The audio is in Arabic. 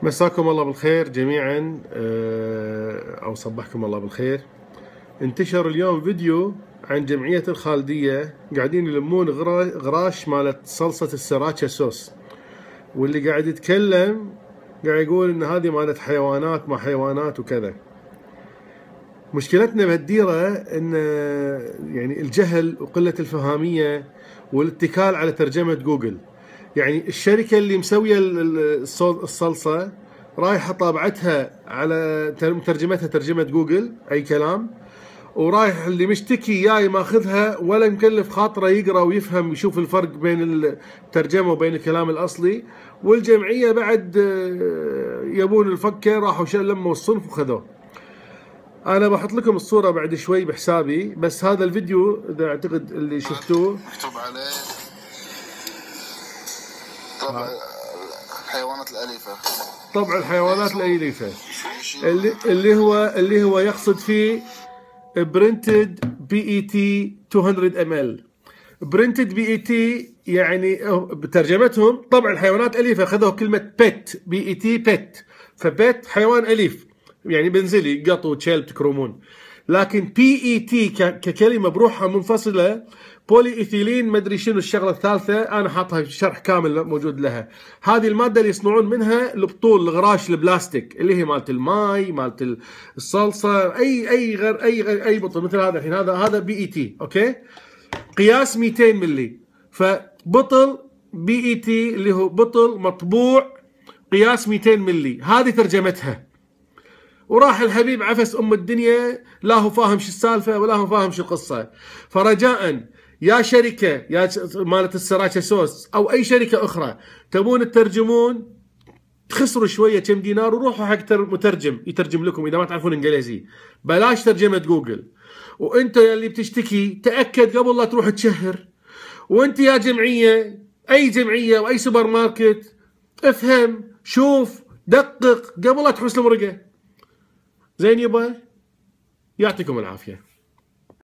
مساكم الله بالخير جميعا، أو صبحكم الله بالخير. انتشر اليوم فيديو عن جمعية الخالدية قاعدين يلمون غراش مالت صلصة السراتشا صوص، واللي قاعد يتكلم قاعد يقول إن هذه مالت حيوانات ما حيوانات وكذا. مشكلتنا بهالديرة إن يعني الجهل وقلة الفهامية والاتكال على ترجمة جوجل. يعني الشركة اللي مسوية الصلصة رايحة طابعتها على ترجمتها ترجمة جوجل أي كلام، ورايح اللي مشتكي جاي ماخذها ولا مكلف خاطره يقرأ ويفهم ويشوف الفرق بين الترجمة وبين الكلام الأصلي. والجمعية بعد يبون الفكة راحوا لموا الصنف وخذوه. أنا بحط لكم الصورة بعد شوي بحسابي، بس هذا الفيديو إذا أعتقد اللي شفتوه مكتوب عليه طبع الحيوانات الأليفة. طبع الحيوانات الأليفة اللي هو يقصد فيه printed PET 200 ml. printed PET يعني بترجمتهم طبع الحيوانات الأليفة، أخذوا كلمة pet PET pet، فبت حيوان أليف يعني بنزلي قطو تشيل تكرمون. لكن PET ككلمة بروحها منفصلة، بولي إيثيلين مدري شنو الشغلة الثالثة، أنا حاطها في شرح كامل موجود لها. هذه المادة اللي يصنعون منها البطول الغراش البلاستيك اللي هي مالت الماي مالت الصلصة، أي بطل مثل هذا. الحين هذا PET أوكي، قياس 200 ملي، فبطل PET اللي هو بطل مطبوع قياس 200 ملي، هذه ترجمتها. وراح الحبيب عفس ام الدنيا، لا هو فاهم شو السالفه ولا هو فاهم شو القصه. فرجاء يا شركه يا مالت السراتشا صوص او اي شركه اخرى تبون تترجمون، تخسروا شويه كم دينار وروحوا حق مترجم يترجم لكم اذا ما تعرفون انجليزي، بلاش ترجمه جوجل. وانت اللي بتشتكي تاكد قبل لا تروح تشهر. وانت يا جمعيه، اي جمعيه واي سوبر ماركت، افهم شوف دقق قبل لا تحوس المرقه. زين يبا، يعطيكم العافية.